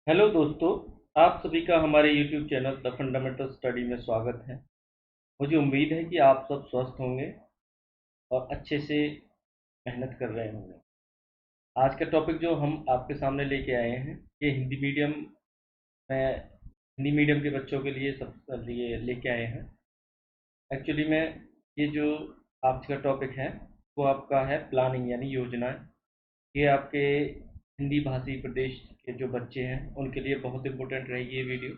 Hello दोस्तों। आप सभी का हमारे YouTube channel the fundamental study में स्वागत है। मुझे उम्मीद है कि आप सब स्वस्थ होंगे और अच्छे से मेहनत कर रहे होंगे। आज का टॉपिक जो हम आपके सामने लेके आए हैं, ये हिंदी मीडियम के बच्चों के लिए सब लिए लेके आए हैं। एक्चुअली में ये जो आज का टॉपिक है वो आपका है प्लानिंग यानी योजनाएं। ये आपके हिंदी भाषी प्रदेश के जो बच्चे हैं उनके लिए बहुत इंपॉर्टेंट रहेगी ये वीडियो।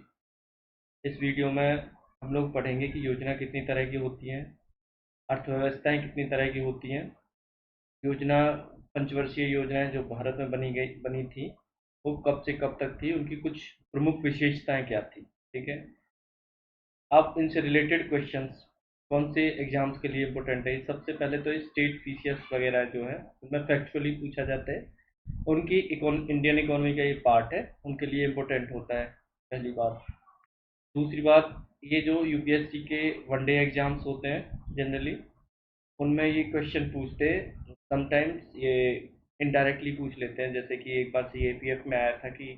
इस वीडियो में हम लोग पढ़ेंगे कि योजना कितनी तरह की होती हैं, अर्थव्यवस्थाएं कितनी तरह की होती हैं। योजना पंचवर्षीय योजनाएं जो भारत में बनी थी वो कब से कब तक थी, उनकी कुछ प्रमुख विशेषताएं क्या थी। ठीक है। अब इनसे रिलेटेड क्वेश्चंस कौन से एग्जाम्स के लिए इंपॉर्टेंट है। सबसे पहले तो स्टेट पीसीएस वगैरह जो है उनमें फैक्चुअली पूछा जाता है। उनकी इंडियन इकोनॉमी का ये पार्ट है, उनके लिए इम्पोर्टेंट होता है। पहली बात। दूसरी बात, ये जो यूपीएससी के वनडे एग्जाम्स होते हैं जनरली, उनमें ये क्वेश्चन पूछते हैं। समटाइम्स ये इनडायरेक्टली पूछ लेते हैं, जैसे कि एक बार सीएपीएफ में आया था कि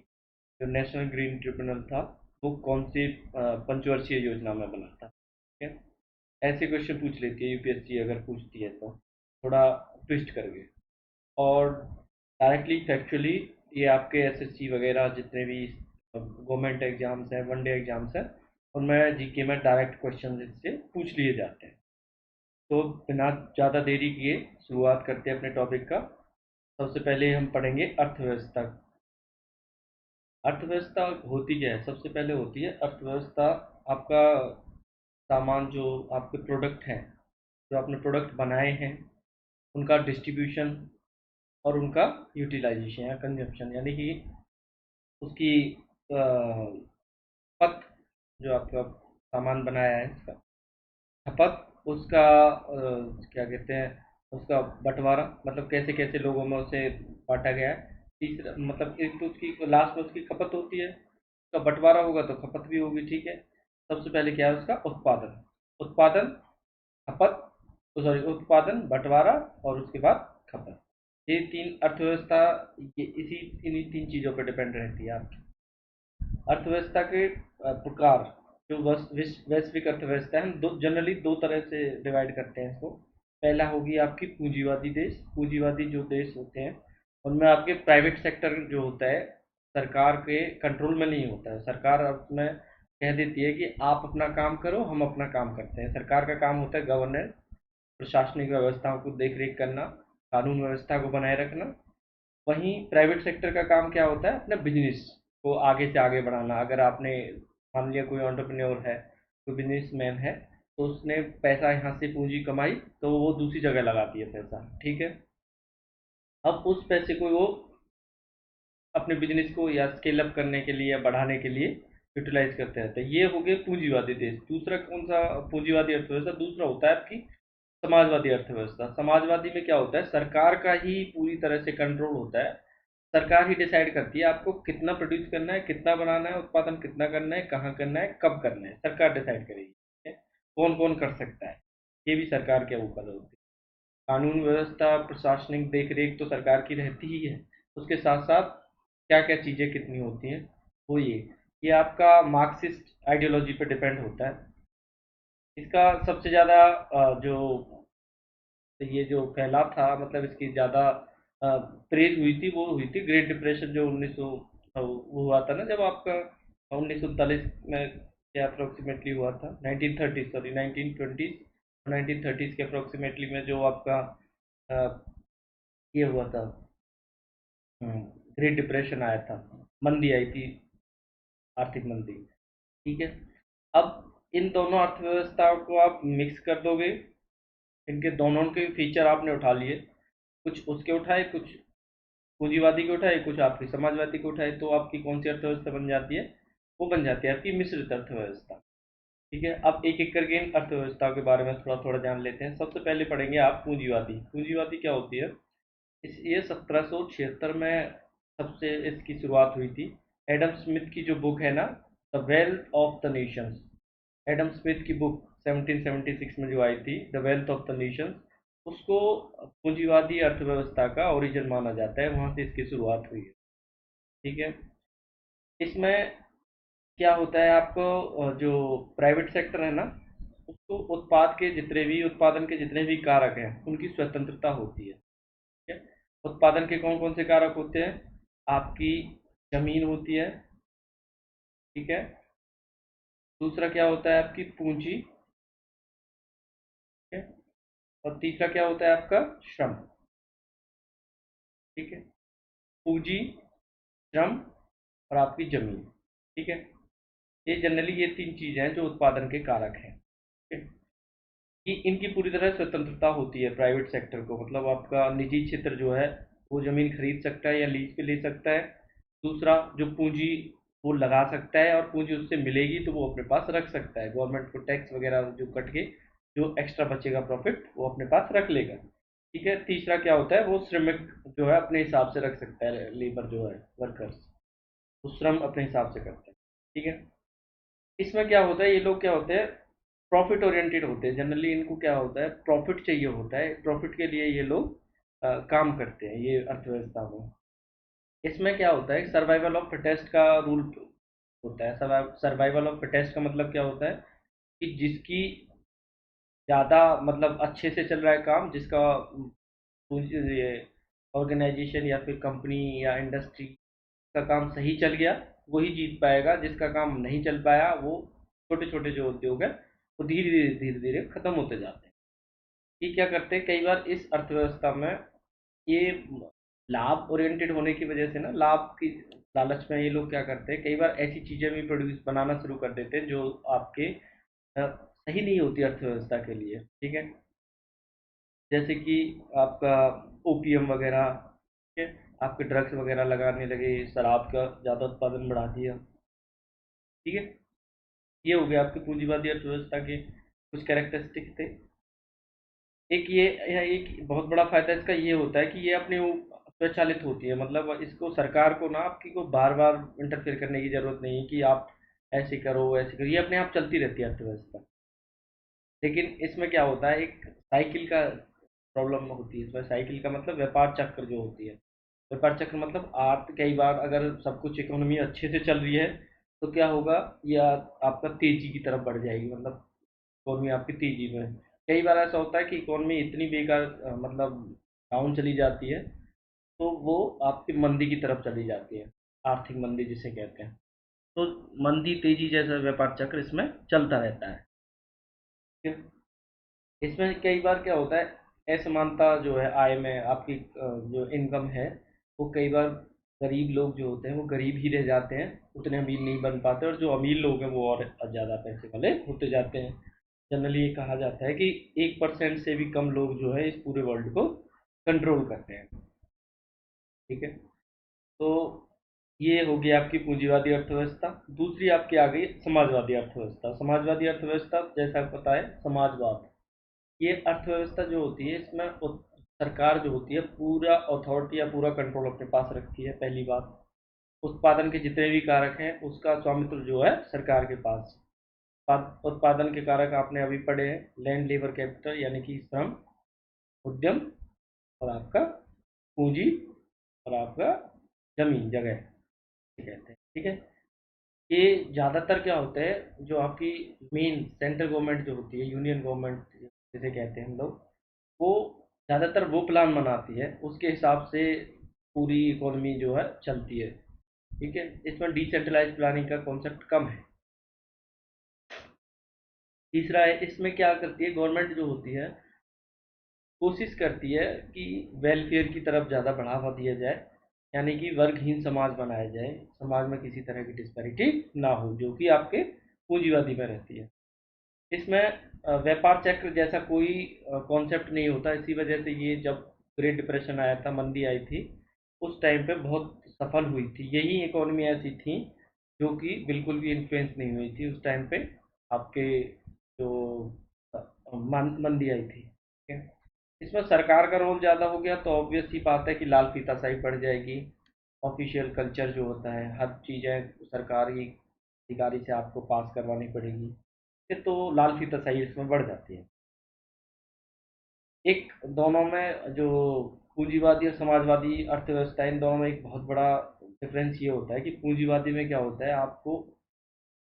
जो नेशनल ग्रीन ट्रिब्यूनल था वो कौन सी पंचवर्षीय योजना में बना था। ठीक है। ऐसे क्वेश्चन पूछ लेती है यूपीएससी, अगर पूछती है तो थोड़ा ट्विस्ट करके। और डायरेक्टली फैक्चुअली ये आपके एसएससी वगैरह जितने भी गवर्नमेंट एग्जाम्स हैं, वनडे एग्जाम्स हैं, उनमें जीके में डायरेक्ट क्वेश्चन इससे पूछ लिए जाते हैं। तो बिना ज़्यादा देरी किए शुरुआत करते हैं अपने टॉपिक का। सबसे पहले हम पढ़ेंगे अर्थव्यवस्था। अर्थव्यवस्था होती क्या है? सबसे पहले होती है अर्थव्यवस्था आपका सामान, जो आपके प्रोडक्ट हैं, जो आपने प्रोडक्ट बनाए हैं, उनका डिस्ट्रीब्यूशन और उनका यूटिलाइजेशन या कंजप्शन, यानी कि उसकी खपत, जो आपका सामान बनाया है इसका खपत, उसका क्या कहते हैं, उसका बंटवारा, मतलब कैसे कैसे लोगों में उसे बांटा गया है। तीसरा मतलब एक तो उसकी लास्ट में उसकी खपत होती है, उसका बंटवारा होगा तो खपत भी होगी। ठीक है। सबसे पहले क्या है उसका उत्पादन। उत्पादन, खपत, सॉरी, उत्पादन, बंटवारा और उसके बाद खपत। ये तीन अर्थव्यवस्था, ये इन्हीं तीन चीज़ों पर डिपेंड रहती है आपकी अर्थव्यवस्था के प्रकार। जो वैश्विक अर्थव्यवस्था है, हम दो जनरली दो तरह से डिवाइड करते हैं इसको। पहला होगी आपकी पूंजीवादी देश। पूंजीवादी जो देश होते हैं उनमें आपके प्राइवेट सेक्टर जो होता है सरकार के कंट्रोल में नहीं होता है। सरकार अपने कह देती है कि आप अपना काम करो, हम अपना काम करते हैं। सरकार का काम होता है गवर्नेंस, प्रशासनिक व्यवस्थाओं को देख रेख करना, कानून व्यवस्था को बनाए रखना। वहीं प्राइवेट सेक्टर का काम क्या होता है? अपना बिजनेस को आगे से आगे बढ़ाना। अगर आपने मान लिया कोई एंटरप्रेन्योर है, कोई बिजनेसमैन है, तो उसने पैसा यहाँ से पूंजी कमाई तो वो दूसरी जगह लगाती है पैसा। ठीक है। अब उस पैसे को वो अपने बिजनेस को या स्केल अप करने के लिए या बढ़ाने के लिए यूटिलाइज करते रहते हैं। ये हो गए पूंजीवादी देश। दूसरा कौन सा पूंजीवादी अर्थव्यवस्था? दूसरा होता है आपकी समाजवादी अर्थव्यवस्था। समाजवादी में क्या होता है? सरकार का ही पूरी तरह से कंट्रोल होता है। सरकार ही डिसाइड करती है आपको कितना प्रोड्यूस करना है, कितना बनाना है, उत्पादन कितना करना है, कहाँ करना है, कब करना है, सरकार डिसाइड करेगी। ठीक है? कौन कौन कर सकता है, ये भी सरकार के ऊपर होती है। कानून व्यवस्था, प्रशासनिक देख रेख तो सरकार की रहती ही है। उसके साथ साथ क्या क्या चीज़ें कितनी होती हैं, वो ये आपका मार्क्सिस्ट आइडियोलॉजी पर डिपेंड होता है। इसका सबसे ज़्यादा जो ये जो फैला था, मतलब इसकी ज़्यादा प्रेज हुई थी, वो हुई थी ग्रेट डिप्रेशन जो 1900 वो हुआ था ना, जब आपका 1939 में के अप्रोक्सीमेटली हुआ था। 1930, सॉरी, 1920 1930 के अप्रोक्सीमेटली में जो आपका अ, ये हुआ था, ग्रेट डिप्रेशन आया था, मंदी आई थी, आर्थिक मंदी। ठीक है। अब इन दोनों अर्थव्यवस्थाओं को आप मिक्स कर दोगे, इनके दोनों के फीचर आपने उठा लिए, कुछ उसके उठाए, कुछ पूंजीवादी के उठाए, कुछ आपकी समाजवादी के उठाए, तो आपकी कौन सी अर्थव्यवस्था बन जाती है? वो बन जाती है आपकी मिश्रित अर्थव्यवस्था। ठीक है। अब एक एक करके इन अर्थव्यवस्थाओं के बारे में थोड़ा थोड़ा जान लेते हैं। सबसे पहले पढ़ेंगे आप पूंजीवादी। पूंजीवादी क्या होती है? ये 1776 में सबसे इसकी शुरुआत हुई थी। एडम स्मिथ की जो बुक है ना, the wealth of the Nations, Adam Smith की बुक 1776 में जो आई थी, the wealth of the Nations, उसको पूंजीवादी अर्थव्यवस्था का ओरिजिन माना जाता है। वहां से इसकी शुरुआत हुई है। ठीक है। इसमें क्या होता है आपको, जो प्राइवेट सेक्टर है ना, उसको उत्पादन के जितने भी कारक हैं उनकी स्वतंत्रता होती है। ठीक है। उत्पादन के कौन कौन से कारक होते हैं? आपकी जमीन होती है। ठीक है। दूसरा क्या होता है? आपकी पूंजी। ठीक है। और तीसरा क्या होता है? आपका श्रम। ठीक है। पूंजी, श्रम और आपकी जमीन। ठीक है। ये जनरली ये तीन चीजें हैं जो उत्पादन के कारक हैं। ठीक है? कि इनकी पूरी तरह स्वतंत्रता होती है प्राइवेट सेक्टर को, मतलब आपका निजी क्षेत्र जो है वो जमीन खरीद सकता है या लीज पे ले सकता है। दूसरा, जो पूंजी वो लगा सकता है और पूंजी उससे मिलेगी तो वो अपने पास रख सकता है, गवर्नमेंट को टैक्स वगैरह जो कट के जो एक्स्ट्रा बचेगा प्रॉफिट वो अपने पास रख लेगा। ठीक है। तीसरा क्या होता है? वो श्रमिक जो है अपने हिसाब से रख सकता है, लेबर जो है, वर्कर्स, वो श्रम अपने हिसाब से करते हैं। ठीक है। इसमें क्या होता है, ये लोग क्या होते हैं, प्रॉफिट ओरिएंटेड होते हैं जनरली। इनको क्या होता है, प्रॉफिट चाहिए होता है, प्रॉफिट के लिए ये लोग काम करते हैं ये अर्थव्यवस्था में। इसमें क्या होता है, सर्वाइवल ऑफ फिटेस्ट का रूल होता है। सर्वाइवल ऑफ फिटेस्ट का मतलब क्या होता है कि जिसकी ज़्यादा मतलब अच्छे से चल रहा है काम, जिसका ये ऑर्गेनाइजेशन या फिर कंपनी या इंडस्ट्री का काम सही चल गया, वही जीत पाएगा। जिसका काम नहीं चल पाया, वो छोटे छोटे जो उद्योग है वो धीरे धीरे खत्म होते जाते हैं। ये क्या करते हैं कई बार इस अर्थव्यवस्था में, ये लाभ ओरिएंटेड होने की वजह से ना, लाभ की लालच में ये लोग क्या करते हैं, कई बार ऐसी चीजें भी प्रोड्यूस बनाना शुरू कर देते हैं जो आपके सही नहीं होती अर्थव्यवस्था के लिए। ठीक है। जैसे कि आपका ओपीएम वगैरह। ठीक है। आपके ड्रग्स वगैरह लगाने लगे, शराब का ज़्यादा उत्पादन बढ़ा दिया। ठीक है। ये हो गया आपकी पूंजीवादी अर्थव्यवस्था के कुछ कैरेक्टरिस्टिक्स थे। एक ये एक बहुत बड़ा फायदा इसका ये होता है कि ये अपने स्वचालित होती है, मतलब इसको सरकार को ना आपकी को बार बार इंटरफेयर करने की जरूरत नहीं है कि आप ऐसे करो ऐसे करो, ये अपने आप चलती रहती है अर्थव्यवस्था। लेकिन इसमें क्या होता है, एक साइकिल का प्रॉब्लम होती है इसमें। साइकिल का मतलब व्यापार चक्र जो होती है। व्यापार चक्र मतलब आप कई बार अगर सब कुछ इकोनॉमी अच्छे से चल रही है तो क्या होगा, या आपका तेजी की तरफ बढ़ जाएगी, मतलब इकोनॉमी आपकी तेजी में। कई बार ऐसा होता है कि इकोनॉमी इतनी बेकार मतलब डाउन चली जाती है तो वो आपकी मंदी की तरफ चली जाती है, आर्थिक मंदी जिसे कहते हैं। तो मंदी तेजी जैसा व्यापार चक्र इसमें चलता रहता है। ठीक है? इसमें कई बार क्या होता है, असमानता जो है आय में आपकी, जो इनकम है वो कई बार गरीब लोग जो होते हैं वो गरीब ही रह जाते हैं, उतने अमीर नहीं बन पाते, और जो अमीर लोग हैं वो और ज़्यादा पैसे वाले होते जाते हैं। जनरली ये कहा जाता है कि 1% से भी कम लोग जो है इस पूरे वर्ल्ड को कंट्रोल करते हैं। ठीक है। तो ये हो गई आपकी पूंजीवादी अर्थव्यवस्था। दूसरी आपकी आ गई समाजवादी अर्थव्यवस्था। समाजवादी अर्थव्यवस्था जैसा पता है, समाजवाद, ये अर्थव्यवस्था जो होती है इसमें सरकार जो होती है पूरा अथॉरिटी या पूरा कंट्रोल अपने पास रखती है, पहली बात। उत्पादन के जितने भी कारक हैं उसका स्वामित्व जो है सरकार के पास। उत्पादन के कारक आपने अभी पढ़े हैं, लैंड, लेबर, कैपिटल यानी कि श्रम, उद्यम, और आपका पूंजी, और आपका जमीन, जगह कहते हैं। ठीक है। ये ज़्यादातर क्या होता है, जो आपकी मेन सेंट्रल गवर्नमेंट जो होती है, यूनियन गवर्नमेंट जिसे कहते हैं हम लोग, वो ज़्यादातर वो प्लान बनाती है, उसके हिसाब से पूरी इकोनॉमी जो है चलती है। ठीक है। इसमें डिसेंट्रलाइज प्लानिंग का कॉन्सेप्ट कम है। तीसरा है, इसमें क्या करती है गवर्नमेंट जो होती है, कोशिश करती है कि वेलफेयर की तरफ ज़्यादा बढ़ावा दिया जाए, यानी कि वर्गहीन समाज बनाया जाए, समाज में किसी तरह की डिस्पैरिटी ना हो जो कि आपके पूंजीवादी में रहती है। इसमें व्यापार चक्र जैसा कोई कॉन्सेप्ट नहीं होता, इसी वजह से ये जब ग्रेट डिप्रेशन आया था, मंदी आई थी, उस टाइम पे बहुत सफल हुई थी। यही इकोनॉमी ऐसी थी जो कि बिल्कुल भी इन्फ्लुएंस नहीं हुई थी उस टाइम पे, आपके जो मंदी आई थी। ठीक है। इसमें सरकार का रोल ज़्यादा हो गया तो ऑब्वियस ही बात है कि लाल फीताशाही बढ़ जाएगी। ऑफिशियल कल्चर जो होता है, हर चीज़ें सरकारी अधिकारी से आपको पास करवानी पड़ेगी, ये तो लाल फीताशाही इसमें बढ़ जाती है। एक दोनों में जो पूंजीवादी और समाजवादी अर्थव्यवस्था है, इन दोनों में एक बहुत बड़ा डिफरेंस ये होता है कि पूंजीवादी में क्या होता है, आपको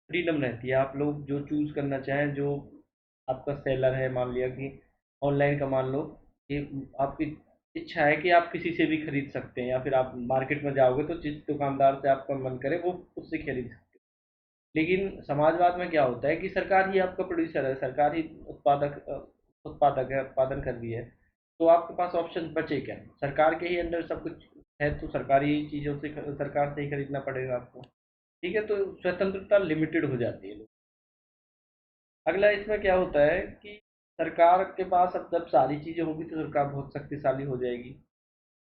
फ्रीडम रहती है, आप लोग जो चूज करना चाहें, जो आपका सेलर है, मान लिया कि ऑनलाइन का मान लो कि आपकी इच्छा है कि आप किसी से भी खरीद सकते हैं, या फिर आप मार्केट में जाओगे तो जिस दुकानदार से आपका मन करे वो उससे खरीद सकते हैं। लेकिन समाजवाद में क्या होता है कि सरकार ही आपका प्रोड्यूसर है, सरकार ही उत्पादक है, उत्पादन कर रही है। तो आपके पास ऑप्शन बचे क्या? सरकार के ही अंडर सब कुछ है, तो सरकारी चीज़ों से सरकार से ही खरीदना पड़ेगा आपको। ठीक है, तो स्वतंत्रता लिमिटेड हो जाती है। अगला इसमें क्या होता है कि सरकार के पास अब जब सारी चीज़ें होगी तो सरकार बहुत शक्तिशाली हो जाएगी।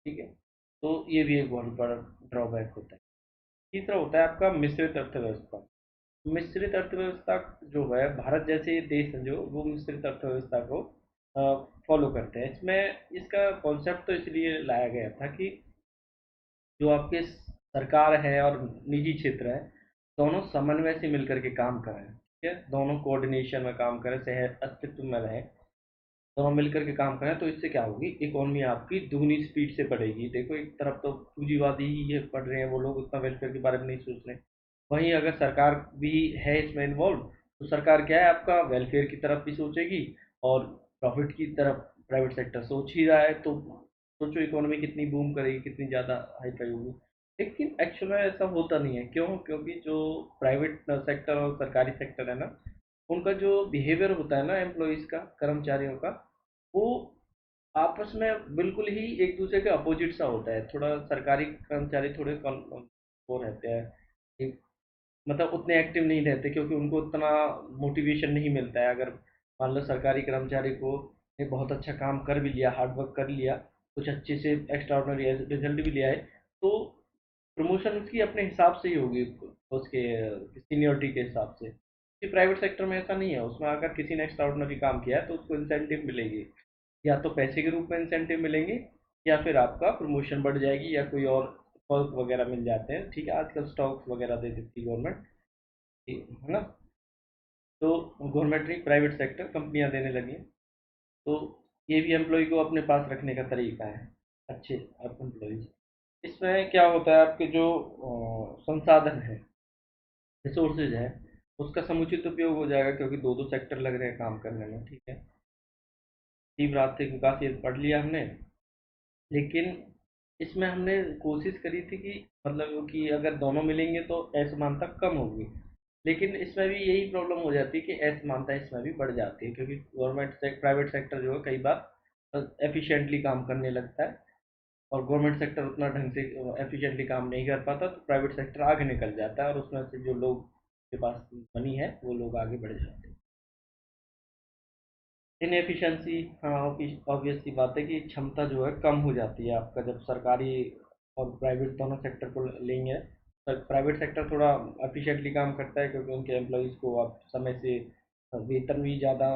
ठीक है, तो ये भी एक बहुत बड़ा ड्रॉबैक होता है। तीसरा होता है आपका मिश्रित अर्थव्यवस्था। मिश्रित अर्थव्यवस्था जो है, भारत जैसे देश हैं जो वो मिश्रित अर्थव्यवस्था को फॉलो करते हैं। इसमें इसका कॉन्सेप्ट तो इसलिए लाया गया था कि जो आपके सरकार है और निजी क्षेत्र है, दोनों समन्वय से मिलकर के काम करें। ठीक है, दोनों कोऑर्डिनेशन में काम करें, सह अस्तित्व में रहें, दोनों मिलकर के काम करें, तो इससे क्या होगी, इकोनॉमी आपकी दुगनी स्पीड से बढ़ेगी। देखो, एक तरफ तो पूंजीवादी ही ये पढ़ रहे हैं, वो लोग उतना वेलफेयर के बारे में नहीं सोच रहे। वहीं अगर सरकार भी है इसमें इन्वॉल्व, तो सरकार क्या है, आपका वेलफेयर की तरफ भी सोचेगी और प्रॉफिट की तरफ प्राइवेट सेक्टर सोच ही रहा है। तो सोचो इकोनॉमी कितनी बूम करेगी, कितनी ज़्यादा हाई फाई होगी। लेकिन एक्चुअल में ऐसा होता नहीं है। क्यों? क्योंकि जो प्राइवेट सेक्टर और सरकारी सेक्टर है ना, उनका जो बिहेवियर होता है ना, एम्प्लॉयज़ का, कर्मचारियों का, वो आपस में बिल्कुल ही एक दूसरे के अपोजिट सा होता है। थोड़ा सरकारी कर्मचारी थोड़े वो रहते हैं, एक मतलब उतने एक्टिव नहीं रहते, क्योंकि उनको उतना मोटिवेशन नहीं मिलता है। अगर मान लो सरकारी कर्मचारी को ने बहुत अच्छा काम कर भी लिया, हार्ड वर्क कर लिया, कुछ अच्छे से एक्स्ट्रा ऑर्डिनरी रिजल्ट भी लिया है, तो प्रमोशन उसकी अपने हिसाब से ही होगी, उसके सीनियरिटी के हिसाब से। कि प्राइवेट सेक्टर में ऐसा नहीं है, उसमें अगर किसी ने एक्स्ट्रा ऑर्डिनरी काम किया है तो उसको इंसेंटिव मिलेगी, या तो पैसे के रूप में इंसेंटिव मिलेंगे, या फिर आपका प्रमोशन बढ़ जाएगी, या कोई और पर्क वगैरह मिल जाते हैं। ठीक है, आजकल स्टॉक्स वगैरह दे देती है गवर्नमेंट, है ना? तो गवर्नमेंट नहीं, प्राइवेट सेक्टर कंपनियां देने लगी हैं। तो ये भी एम्प्लॉय को अपने पास रखने का तरीका है, अच्छे एम्प्लॉयज। इसमें क्या होता है, आपके जो संसाधन है, रिसोर्सेज है, उसका समुचित उपयोग हो जाएगा, क्योंकि दो दो सेक्टर लग रहे हैं काम करने में। ठीक है, तीव्र आर्थिक विकास ये पढ़ लिया हमने। लेकिन इसमें हमने कोशिश करी थी कि मतलब कि अगर दोनों मिलेंगे तो असमानता कम होगी। लेकिन इसमें भी यही प्रॉब्लम हो जाती है कि असमानता इसमें भी बढ़ जाती है, क्योंकि गवर्नमेंट से प्राइवेट सेक्टर जो है कई बार एफिशिएंटली काम करने लगता है, और गवर्नमेंट सेक्टर उतना ढंग से एफिशिएंटली काम नहीं कर पाता, तो प्राइवेट सेक्टर आगे निकल जाता है, और उसमें से जो लोग के पास मनी है वो लोग आगे बढ़ जाते हैं। इनएफिशिएंसी, हाँ, ऑब्वियस सी बात है कि क्षमता जो है कम हो जाती है आपका, जब सरकारी और प्राइवेट दोनों सेक्टर को लेंगे। प्राइवेट सेक्टर थोड़ा एफिशिएंटली काम करता है, क्योंकि उनके एम्प्लॉयज़ को आप समय से वेतन भी ज़्यादा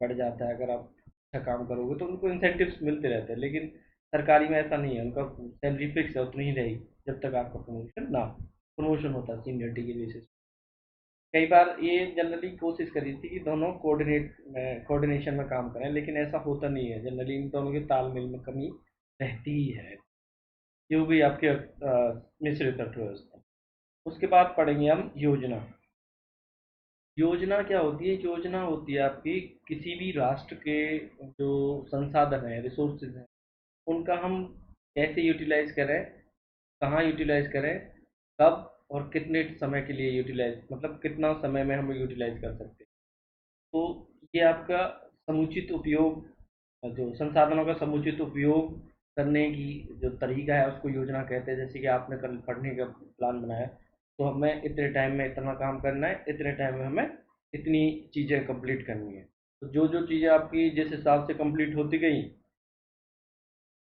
बढ़ जाता है। अगर आप अच्छा काम करोगे तो उनको इंसेंटिव्स मिलते रहते हैं। लेकिन सरकारी में ऐसा नहीं है, उनका सैलरी फिक्स है, उतनी ही रहेगी जब तक आपका प्रमोशन ना हो। प्रमोशन होता है सीनियरिटी के बेसिस। कई बार ये जनरली कोशिश करी थी कि दोनों कोऑर्डिनेशन में काम करें, लेकिन ऐसा होता नहीं है। जनरली इन दोनों के तालमेल में कमी रहती ही है। ये हो गई आपके मिश्रित अर्थव्यवस्था। उसके बाद पढ़ेंगे हम योजना। योजना क्या होती है? योजना होती है आपकी किसी भी राष्ट्र के जो संसाधन है, रिसोर्सेज हैं, उनका हम कैसे यूटिलाइज करें, कहाँ यूटिलाइज करें, कब और कितने समय के लिए यूटिलाइज, मतलब कितना समय में हम यूटिलाइज कर सकते हैं। तो ये आपका समुचित उपयोग, जो संसाधनों का समुचित उपयोग करने की जो तरीका है उसको योजना कहते हैं। जैसे कि आपने कल पढ़ने का प्लान बनाया, तो हमें इतने टाइम में इतना काम करना है, इतने टाइम में हमें इतनी चीज़ें कंप्लीट करनी है। तो जो जो चीज़ें आपकी जिस हिसाब से कंप्लीट होती गई,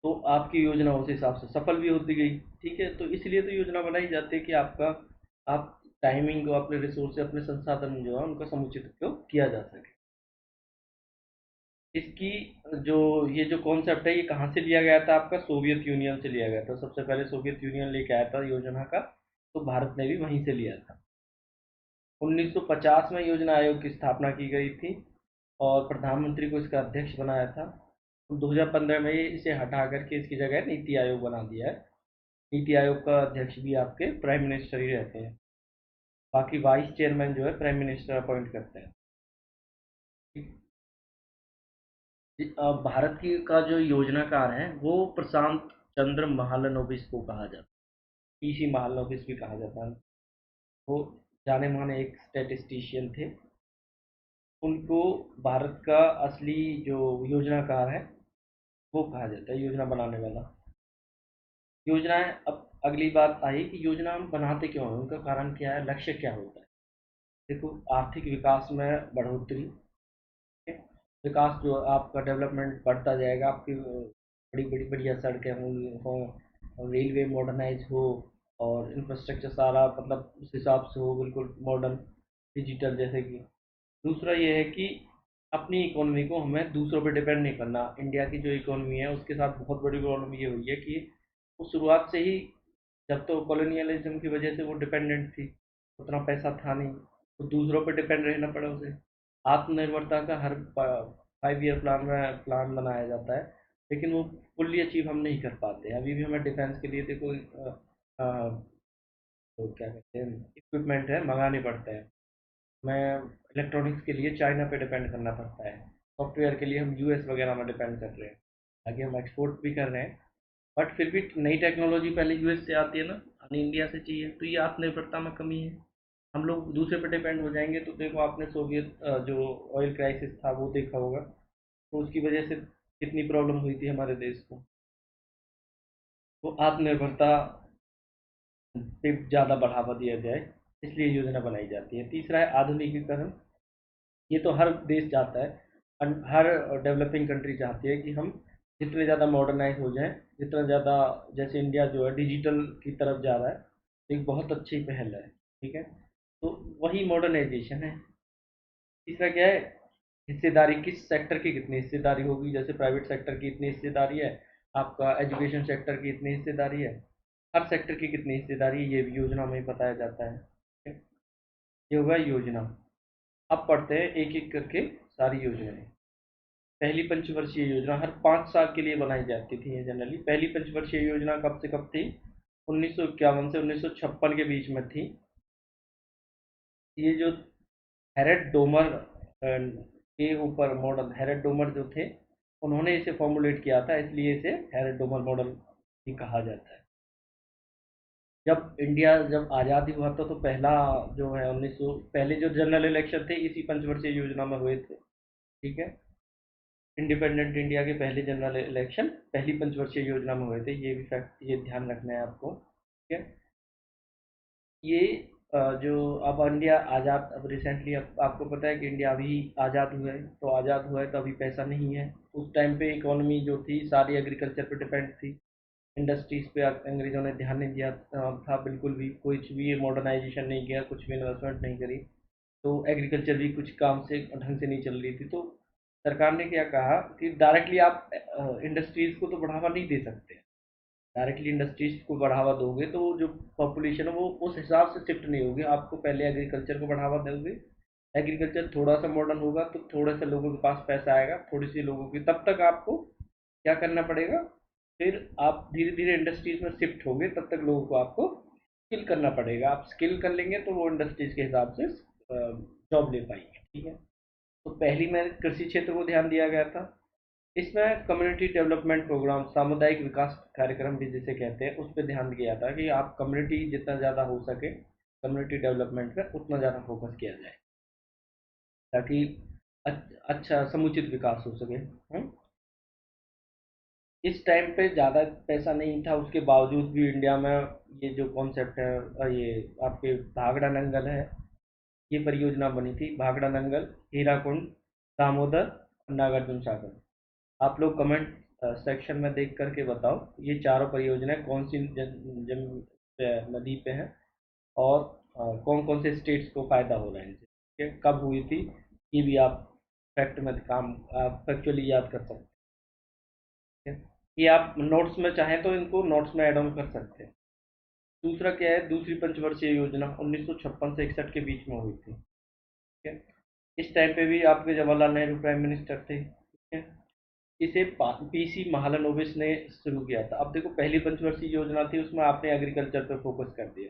तो आपकी योजना उस हिसाब से सफल भी होती गई। ठीक है, तो इसलिए तो योजना बनाई जाती है कि आपका आप टाइमिंग को, अपने रिसोर्स से, अपने संसाधन जो है उनका समुचित उपयोग किया जा सके। इसकी जो ये जो कॉन्सेप्ट है, ये कहाँ से लिया गया था? आपका सोवियत यूनियन से लिया गया था। सबसे पहले सोवियत यूनियन लेके आया था योजना का, तो भारत ने भी वहीं से लिया था। 1950 में योजना आयोग की स्थापना की गई थी, और प्रधानमंत्री को इसका अध्यक्ष बनाया था। 2015 में इसे हटा करके इसकी जगह नीति आयोग बना दिया है। नीति आयोग का अध्यक्ष भी आपके प्राइम मिनिस्टर ही रहते हैं। बाकी वाइस चेयरमैन जो है प्राइम मिनिस्टर अपॉइंट करते हैं। भारत की का जो योजनाकार है वो प्रशांत चंद्र महालनोबिस को कहा जाता है, पीसी महालनोबिस भी कहा जाता है। वो जाने माने एक स्टैटिस्टिशियन थे। उनको भारत का असली जो योजनाकार है वो कहा जाता है, योजना बनाने वाला। योजनाएं, अब अगली बात आई कि योजना हम बनाते क्यों हैं, उनका कारण क्या है, लक्ष्य क्या होता है। देखो, आर्थिक विकास में बढ़ोतरी, ठीक है? विकास जो आपका डेवलपमेंट बढ़ता जाएगा, आपकी बड़ी बड़ी बढ़िया सड़कें होंगी, हो रेलवे मॉडर्नाइज हो, और इंफ्रास्ट्रक्चर सारा मतलब उस हिसाब से हो, बिल्कुल मॉडर्न डिजिटल जैसे कि। दूसरा ये है कि अपनी इकोनॉमी को हमें दूसरों पे डिपेंड नहीं करना। इंडिया की जो इकोनॉमी है उसके साथ बहुत बड़ी प्रॉब्लम ये हुई है कि वो शुरुआत से ही, जब तो कॉलोनियलिज्म की वजह से वो डिपेंडेंट थी, उतना पैसा था नहीं, तो दूसरों पे डिपेंड रहना पड़ा उसे। आत्मनिर्भरता का हर 5 ईयर प्लान में प्लान बनाया जाता है, लेकिन वो फुल्ली अचीव हम नहीं कर पाते। अभी भी हमें डिफेंस के लिए देखो तो क्या कहते हैं, इक्विपमेंट है मंगाने पड़ते हैं। मैं इलेक्ट्रॉनिक्स के लिए चाइना पे डिपेंड करना पड़ता है। सॉफ्टवेयर के लिए हम यूएस वगैरह में डिपेंड कर रहे हैं। आगे हम एक्सपोर्ट भी कर रहे हैं, बट फिर भी नई टेक्नोलॉजी पहले यूएस से आती है ना, हमें इंडिया से चाहिए, तो ये आत्मनिर्भरता में कमी है। हम लोग दूसरे पे डिपेंड हो जाएंगे तो देखो, आपने सोवियत जो ऑयल क्राइसिस था वो देखा होगा, तो उसकी वजह से कितनी प्रॉब्लम हुई थी हमारे देश को। तो आत्मनिर्भरता पे ज़्यादा बढ़ावा दिया जाए, इसलिए योजना बनाई जाती है। तीसरा है आधुनिकीकरण। ये तो हर देश चाहता है, हर डेवलपिंग कंट्री चाहती है कि हम जितने ज़्यादा मॉडर्नाइज हो जाएं, जितना ज़्यादा, जैसे इंडिया जो है डिजिटल की तरफ जा रहा है, एक बहुत अच्छी पहल है, ठीक है। तो वही मॉडर्नाइजेशन है। तीसरा क्या है, हिस्सेदारी, किस सेक्टर की कितनी हिस्सेदारी होगी, जैसे प्राइवेट सेक्टर की इतनी हिस्सेदारी है, आपका एजुकेशन सेक्टर की इतनी हिस्सेदारी है, हर सेक्टर की कितनी हिस्सेदारी है, ये भी योजना में ही बताया जाता है, ठीक है? ये होगा योजना। अब पढ़ते हैं एक एक करके सारी योजनाएं। पहली पंचवर्षीय योजना हर 5 साल के लिए बनाई जाती थी। ये जनरली पहली पंचवर्षीय योजना कब से कब थी, 1951 से 1956 के बीच में थी। ये जो हेरेड डोमर के ऊपर मॉडल, हेरेड डोमर जो थे, उन्होंने इसे फॉर्मुलेट किया था, इसलिए इसे हेरेड डोमर मॉडल भी कहा जाता है। जब इंडिया जब आज़ादी हुआ था तो पहला जो है 1900, पहले जो जनरल इलेक्शन थे इसी पंचवर्षीय योजना में हुए थे, ठीक है। इंडिपेंडेंट इंडिया के पहले जनरल इलेक्शन पहली पंचवर्षीय योजना में हुए थे, ये भी फैक्ट, ये ध्यान रखना है आपको, ठीक है। ये जो अब इंडिया आज़ाद, अब रिसेंटली अब आपको पता है कि इंडिया अभी आज़ाद हुआ है, तो आज़ाद हुआ है तो अभी पैसा नहीं है। उस टाइम पे इकोनॉमी जो थी सारी एग्रीकल्चर पे डिपेंड थी। इंडस्ट्रीज पे अंग्रेज़ों ने ध्यान नहीं दिया था बिल्कुल भी, कुछ भी मॉडर्नाइजेशन नहीं किया, कुछ भी इन्वेस्टमेंट नहीं करी। तो एग्रीकल्चर भी कुछ काम से ढंग से नहीं चल रही थी। तो सरकार ने क्या कहा कि डायरेक्टली आप इंडस्ट्रीज को तो बढ़ावा नहीं दे सकते। डायरेक्टली इंडस्ट्रीज को बढ़ावा दोगे तो जो पॉपुलेशन है वो उस हिसाब से शिफ्ट नहीं होगी। आपको पहले एग्रीकल्चर को बढ़ावा दोगे, एग्रीकल्चर थोड़ा सा मॉडर्न होगा तो थोड़े से लोगों के पास पैसा आएगा, थोड़ी सी लोगों की, तब तक आपको क्या करना पड़ेगा, फिर आप धीरे धीरे इंडस्ट्रीज में शिफ्ट होंगे, तब तक लोगों को आपको स्किल करना पड़ेगा। आप स्किल कर लेंगे तो वो इंडस्ट्रीज के हिसाब से जॉब ले पाएंगे, ठीक है। तो पहली में कृषि क्षेत्र को ध्यान दिया गया था। इसमें कम्युनिटी डेवलपमेंट प्रोग्राम, सामुदायिक विकास कार्यक्रम भी जिसे कहते हैं, उस पर ध्यान दिया था कि आप कम्युनिटी जितना ज़्यादा हो सके कम्युनिटी डेवलपमेंट पे उतना ज़्यादा फोकस किया जाए, ताकि अच्छा समुचित विकास हो सके। इस टाइम पे ज़्यादा पैसा नहीं था, उसके बावजूद भी इंडिया में ये जो कॉन्सेप्ट है, ये आपके भाखड़ा नंगल है, ये परियोजना बनी थी। भाखड़ा नंगल, हीराकुंड, दामोदर, नागार्जुन सागर। आप लोग कमेंट सेक्शन में देख करके बताओ ये चारों परियोजनाएं कौन सी नदी पे हैं, और कौन कौन से स्टेट्स को फायदा हो रहा है इनसे, ठीक है? कब हुई थी, ये भी आप फैक्ट में काम, आप फैक्चुअली याद कर सकते हैं। ये आप नोट्स में चाहें तो इनको नोट्स में ऐड ऑन कर सकते हैं। दूसरा क्या है, दूसरी पंचवर्षीय योजना 1956 से 61 के बीच में हुई थी, ठीक है। इस टाइम पे भी आपके जवाहरलाल नेहरू प्राइम मिनिस्टर थे, ठीक है। इसे पीसी महालनोबिस ने शुरू किया था। अब देखो, पहली पंचवर्षीय योजना थी, उसमें आपने एग्रीकल्चर पे फोकस कर दिया।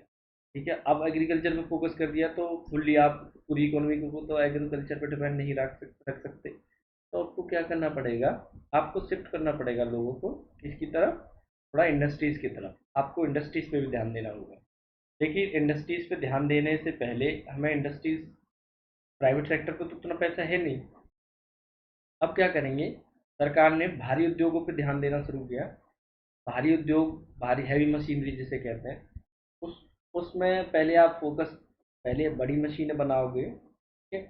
ठीक है, अब एग्रीकल्चर पे फोकस कर दिया तो फुल्ली आप पूरी इकोनॉमी को तो एग्रीकल्चर पे डिपेंड नहीं रख सकते। तो आपको क्या करना पड़ेगा, आपको शिफ्ट करना पड़ेगा लोगों को किसकी तरफ, थोड़ा इंडस्ट्रीज की तरफ। आपको इंडस्ट्रीज पे भी ध्यान देना होगा। लेकिन इंडस्ट्रीज पे ध्यान देने से पहले हमें इंडस्ट्रीज, प्राइवेट सेक्टर को तो उतना पैसा है नहीं। अब क्या करेंगे, सरकार ने भारी उद्योगों पे ध्यान देना शुरू किया। भारी उद्योग, भारी हैवी मशीनरी जिसे कहते हैं, उस उसमें पहले आप फोकस, पहले बड़ी मशीनें बनाओगे, ठीक है,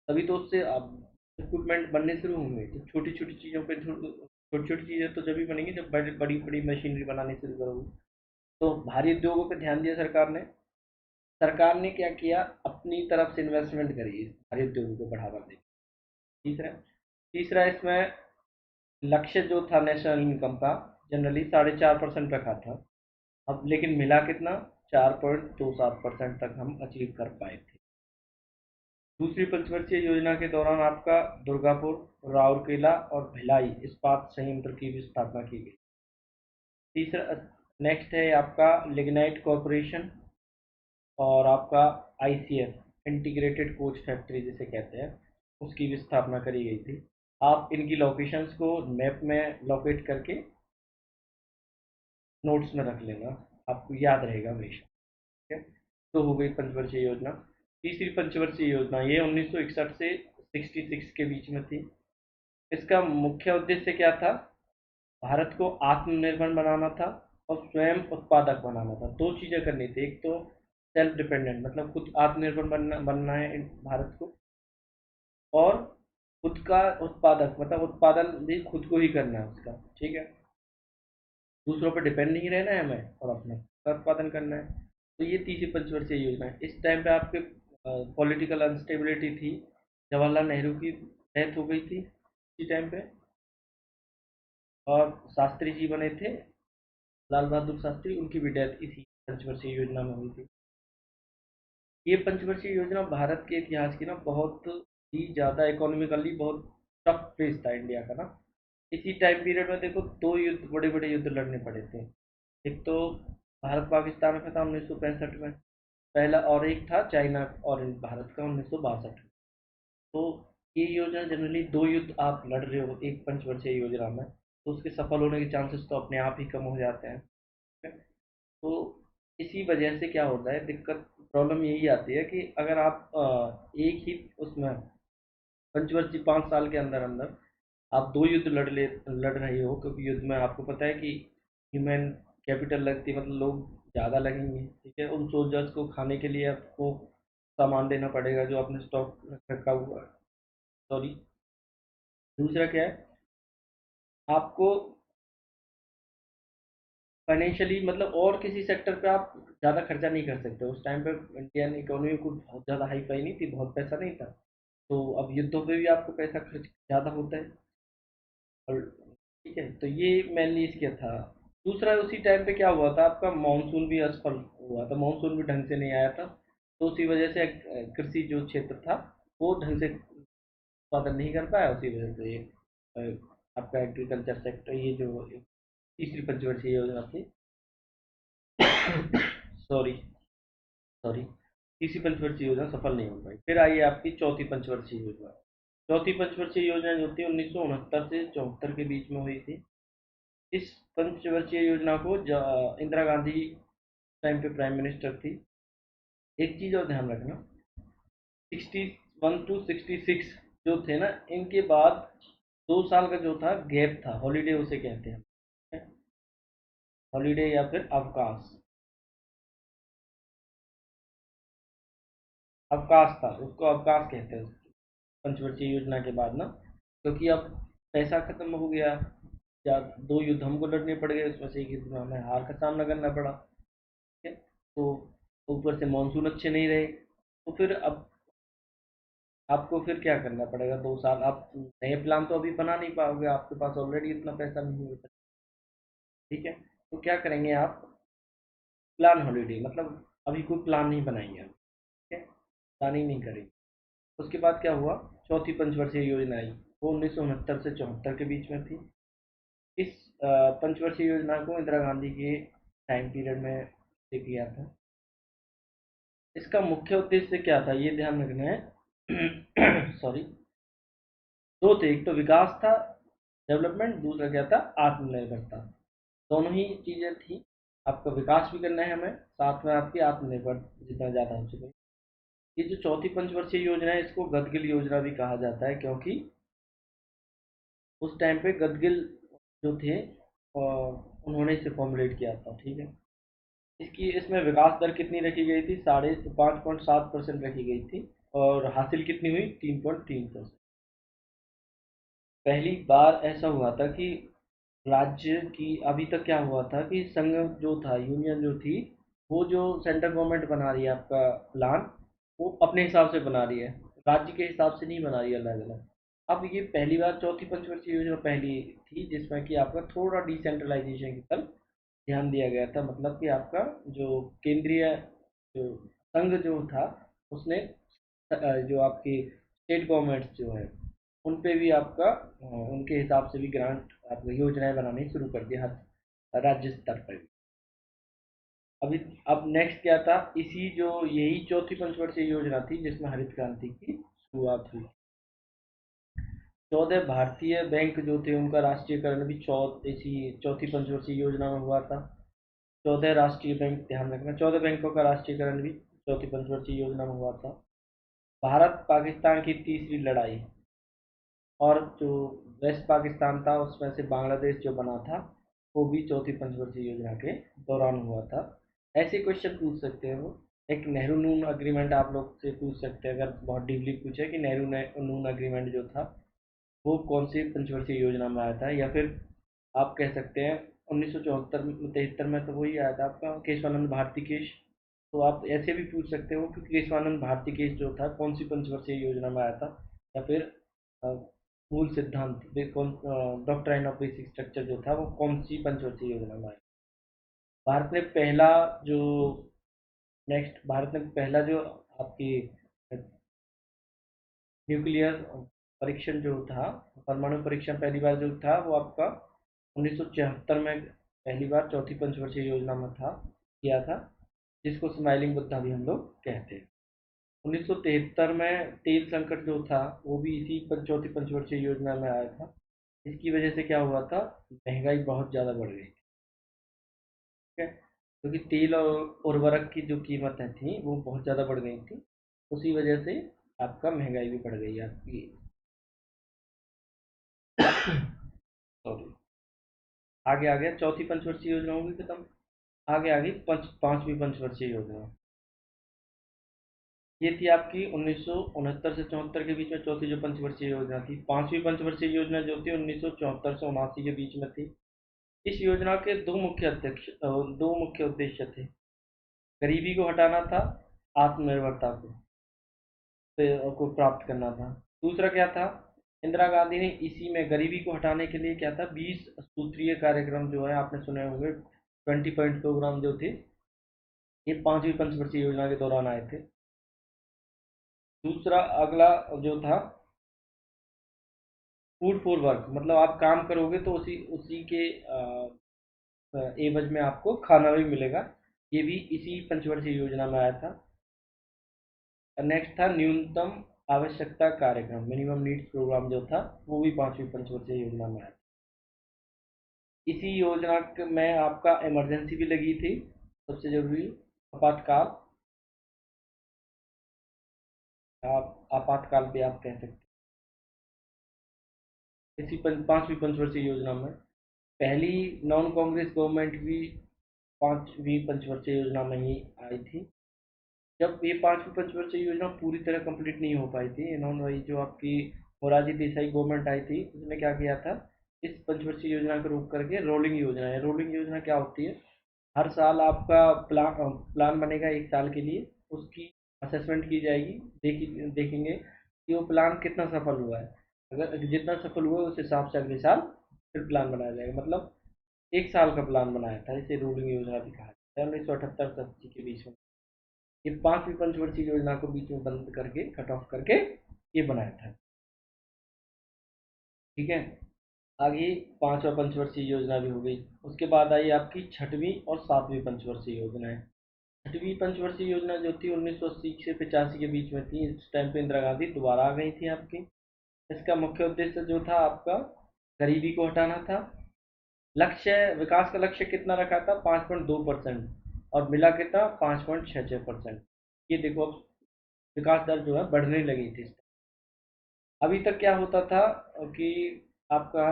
तभी तो उससे आप इक्विपमेंट बनने शुरू होंगे। तो छोटी छोटी चीज़ों पे, छोटी छोटी चीज़ें तो जब भी बनेंगी जब बड़ी बड़ी बड़ी मशीनरी बनानी शुरू करोगे। तो भारी उद्योगों पे ध्यान दिया सरकार ने। सरकार ने क्या किया, अपनी तरफ से इन्वेस्टमेंट करी इस भारी उद्योगों को बढ़ावा देने। तीसरा तीसरा इसमें लक्ष्य जो था नेशनल इनकम का, जनरली 4.5% रखा था। अब लेकिन मिला कितना, 4.27% तक हम अचीव कर पाए थे। दूसरी पंचवर्षीय योजना के दौरान आपका दुर्गापुर, राउरकेला और भिलाई इस्पात संयंत्र की भी स्थापना की गई। तीसरा, नेक्स्ट है आपका लिग्नाइट कॉरपोरेशन, और आपका आईसीएफ इंटीग्रेटेड कोच फैक्ट्री जिसे कहते हैं, उसकी भी स्थापना करी गई थी। आप इनकी लोकेशंस को मैप में लोकेट करके नोट्स में रख लेना, आपको याद रहेगा हमेशा। ठीक है, तो हो गई पंचवर्षीय योजना। तीसरी पंचवर्षीय योजना ये 1961 से 66 के बीच में थी। इसका मुख्य उद्देश्य क्या था, भारत को आत्मनिर्भर बनाना था और स्वयं उत्पादक बनाना था। दो चीज़ें करनी थी, एक तो सेल्फ डिपेंडेंट, मतलब खुद आत्मनिर्भर बनना है भारत को, और खुद का उत्पादक, मतलब उत्पादन भी खुद को ही करना है उसका। ठीक है, दूसरों पर डिपेंड नहीं रहना है हमें, और अपना खुद उत्पादन करना है। तो ये तीसरी पंचवर्षीय योजना है। इस टाइम पे आपके पॉलिटिकल अनस्टेबिलिटी थी। जवाहरलाल नेहरू की डेथ हो गई थी इसी टाइम पे, और शास्त्री जी बने थे, लाल बहादुर शास्त्री, उनकी भी डेथ इसी पंचवर्षीय योजना में हुई थी। ये पंचवर्षीय योजना भारत के इतिहास की ना बहुत ही ज़्यादा इकोनॉमिकली बहुत टफ फेज था इंडिया का ना। इसी टाइम पीरियड में देखो, दो युद्ध, बड़े बड़े युद्ध लड़ने पड़े थे। एक तो भारत पाकिस्तान में था 1965 में पहला, और एक था चाइना और भारत का 1962 में। तो ये योजना जनरली, दो युद्ध आप लड़ रहे हो एक पंचवर्षीय योजना में, तो उसके सफल होने के चांसेस तो अपने आप ही कम हो जाते हैं। ठीक है? तो इसी वजह से क्या होता है, दिक्कत, प्रॉब्लम यही आती है कि अगर आप एक ही उसमें पंचवर्षीय 5 साल के अंदर अंदर आप दो युद्ध लड़ रहे हो, क्योंकि युद्ध में आपको पता है कि ह्यूमन कैपिटल लगती है, मतलब लोग ज़्यादा लगेंगे। ठीक है, उन सोल्जर्स को खाने के लिए आपको सामान देना पड़ेगा जो आपने स्टॉक रखा हुआ है। सॉरी, दूसरा क्या है, आपको फाइनेंशियली, मतलब और किसी सेक्टर पे आप ज़्यादा खर्चा नहीं कर सकते। उस टाइम पे इंडियन इकोनॉमी को बहुत ज़्यादा हाई फाई नहीं थी, बहुत पैसा नहीं था। तो अब युद्धों पे भी आपको पैसा खर्च ज़्यादा होता है। और ठीक है, तो ये मेनली इसके था। दूसरा, उसी टाइम पे क्या हुआ था, आपका मानसून भी असफल हुआ था, मानसून भी ढंग से नहीं आया था। तो उसी वजह से कृषि जो क्षेत्र था वो ढंग से उत्पादन नहीं कर पाया। उसी वजह से आपका एग्रीकल्चर सेक्टर, ये जो तीसरी पंचवर्षीय योजना थी, सॉरी सॉरी, तीसरी पंचवर्षीय योजना सफल नहीं हो पाई। फिर आई आपकी चौथी पंचवर्षीय योजना। चौथी पंचवर्षीय योजना जो थी 1969 से 74 के बीच में हुई थी। इस पंचवर्षीय योजना को इंदिरा गांधी टाइम पे प्राइम मिनिस्टर थी। एक चीज और ध्यान रखना, 61 to 66 जो थे ना, इनके बाद 2 साल का जो था गैप था, हॉलीडे उसे कहते हैं, हॉलीडे या फिर अवकाश, अवकाश था, उसको अवकाश कहते हैं पंचवर्षीय योजना के बाद ना। क्योंकि अब पैसा खत्म हो गया, या दो युद्ध हमको लड़ने पड़ गए, उसमें से एक युद्ध में हमें हार का सामना करना पड़ा। ठीक है, तो ऊपर से मानसून अच्छे नहीं रहे, तो फिर अब आपको फिर क्या करना पड़ेगा, 2 साल आप नए प्लान तो अभी बना नहीं पाओगे, आपके पास ऑलरेडी इतना पैसा नहीं होता। ठीक है, तो क्या करेंगे आप, प्लान हॉलीडे, मतलब अभी कोई प्लान नहीं बनाएंगे हम। ठीक है, प्लानिंग नहीं करेंगे। उसके बाद क्या हुआ, चौथी पंचवर्षीय योजना आई। वो 1969 से 74 के बीच में थी। इस पंचवर्षीय योजना को इंदिरा गांधी के टाइम पीरियड में से किया था। इसका मुख्य उद्देश्य क्या था ये ध्यान रखना है। सॉरी। दो थे, एक तो विकास था, डेवलपमेंट, दूसरा क्या था, आत्मनिर्भरता। दोनों ही चीजें थी। आपका विकास भी करना है हमें, साथ में आपकी आत्मनिर्भर जितना ज्यादा हो सके। ये जो चौथी पंचवर्षीय योजना है इसको गदगिल योजना भी कहा जाता है, क्योंकि उस टाइम पे गदगिल जो थे उन्होंने इसे फॉर्मुलेट किया था। ठीक है। इसकी इसमें विकास दर कितनी रखी गई थी, 5.7% रखी गई थी। और हासिल कितनी हुई, 3.3%। पहली बार ऐसा हुआ था कि राज्य की, अभी तक क्या हुआ था कि संघ जो था, यूनियन जो थी, वो जो सेंट्रल गवर्नमेंट बना रही है आपका प्लान, वो अपने हिसाब से बना रही है, राज्य के हिसाब से नहीं बना रही है अलग अलग। अब ये पहली बार चौथी पंचवर्षीय योजना पहली थी जिसमें कि आपका थोड़ा डिसेंट्रलाइजेशन की तरफ ध्यान दिया गया था। मतलब कि आपका जो केंद्रीय जो संघ जो था उसने जो आपकी स्टेट गवर्नमेंट जो है उन पे भी आपका उनके हिसाब से भी ग्रांट आपको योजनाएं बनानी शुरू कर दी, हर राज्य स्तर पर भी। अभी अब नेक्स्ट क्या था, इसी जो यही चौथी पंचवर्षीय योजना थी जिसमें हरित क्रांति की शुरुआत हुई। 14 भारतीय बैंक जो थे उनका राष्ट्रीयकरण भी इसी चौथी पंचवर्षीय योजना में हुआ था। 14 राष्ट्रीय बैंक, ध्यान रखना, 14 बैंकों का राष्ट्रीयकरण भी चौथी पंचवर्षीय योजना में हुआ था। भारत पाकिस्तान की तीसरी लड़ाई, और जो वेस्ट पाकिस्तान था उसमें से बांग्लादेश जो बना था, वो भी चौथी पंचवर्षीय योजना के दौरान हुआ था। ऐसे क्वेश्चन पूछ सकते हैं वो। एक नेहरू नून अग्रीमेंट आप लोग से पूछ सकते हैं, अगर बहुत डीपली पूछे कि नेहरू नून अग्रीमेंट जो था वो कौन सी पंचवर्षीय योजना में आया था। या फिर आप कह सकते हैं 1974 में, 73 में तो वही आया था आपका केशवानंद भारती केस। तो आप ऐसे भी पूछ सकते हो कि केशवानंद भारती केस जो था कौन सी पंचवर्षीय योजना में आया था। या फिर अ, मूल सिद्धांत, डॉक्ट्राइन ऑफ बेसिक स्ट्रक्चर जो था वो कौन सी पंचवर्षीय योजना में आया। भारत ने पहला जो भारत ने पहला जो आपकी न्यूक्लियर परीक्षण जो था, परमाणु परीक्षण पहली बार जो था वो आपका 1974 में पहली बार चौथी पंचवर्षीय योजना में था, किया था, जिसको स्माइलिंग बुद्धा भी हम लोग कहते हैं। 1973 में तेल संकट जो था वो भी इसी चौथी पंचवर्षीय योजना में आया था। इसकी वजह से क्या हुआ था, महंगाई बहुत ज़्यादा बढ़ गई। ठीक है। क्योंकि तेल और उर्वरक की जो कीमतें थी वो बहुत ज़्यादा बढ़ गई थी, उसी वजह से आपका महंगाई भी बढ़ गई आपकी। सॉरी। आगे आ गया, चौथी पंचवर्षीय योजना होगी खत्म। आगे आ गई पांचवी पंचवर्षीय योजना। ये थी आपकी 1969 से 74 के बीच में चौथी जो पंचवर्षीय योजना थी। पांचवी पंचवर्षीय योजना जो थी 1974 से 79 के बीच में थी। इस योजना के दो मुख्य उद्देश्य थे। गरीबी को हटाना था, आत्मनिर्भरता को प्राप्त करना था। दूसरा क्या था, इंदिरा गांधी ने इसी में गरीबी को हटाने के लिए क्या था, 20 सूत्रीय कार्यक्रम जो है आपने सुने होंगे, 20 पॉइंट प्रोग्राम जो थे, ये पांचवी पंचवर्षीय योजना के दौरान आए थे। दूसरा अगला जो था, फूड फॉर वर्क, मतलब आप काम करोगे तो उसी उसी के एवज में आपको खाना भी मिलेगा। ये भी इसी पंचवर्षीय योजना में आया था। नेक्स्ट था न्यूनतम आवश्यकता कार्यक्रम, मिनिमम नीड्स प्रोग्राम जो था, वो भी पांचवी पंचवर्षीय योजना में आया था। इसी योजना में आपका इमरजेंसी भी लगी थी, सबसे जरूरी आपातकाल। आप आपातकाल भी आप कह सकते हैं। इसी पांचवी पंचवर्षीय योजना में पहली नॉन कांग्रेस गवर्नमेंट भी पांचवी पंचवर्षीय योजना में ही आई थी। जब ये पांचवी पंचवर्षीय योजना पूरी तरह कंप्लीट नहीं हो पाई थी, इन्होंने वही जो आपकी मोरारजी देसाई गवर्नमेंट आई थी उसने क्या किया था, इस पंचवर्षीय योजना को रोक करके रोलिंग योजना है। रोलिंग योजना क्या होती है, हर साल आपका प्लान बनेगा एक साल के लिए, उसकी असेसमेंट की जाएगी, देखेंगे कि वो प्लान कितना सफल हुआ है। अगर जितना सफल हुआ है उस हिसाब से अगले साल फिर प्लान बनाया जाएगा। मतलब एक साल का प्लान बनाया था, इसे रूलिंग योजना भी कहा जाता है। 1978 से 80 के बीच में ये पांचवी पंचवर्षीय योजना को बीच में बंद करके, कट ऑफ करके ये बनाया था। ठीक है। आगे पांचवा पंचवर्षीय योजना भी हो गई। उसके बाद आई आपकी छठवीं और सातवीं पंचवर्षीय योजनाएं। छठवीं पंचवर्षीय योजना जो थी 1980 से 85 के बीच में थी। इस टाइम पे इंदिरा गांधी दोबारा आ गई थी आपकी। इसका मुख्य उद्देश्य जो था आपका गरीबी को हटाना था। लक्ष्य, विकास का लक्ष्य कितना रखा था? 5.2%। और मिला कितना? 5.66%। ये देखो अब विकास दर जो है बढ़ने लगी थी। अभी तक क्या होता था कि आपका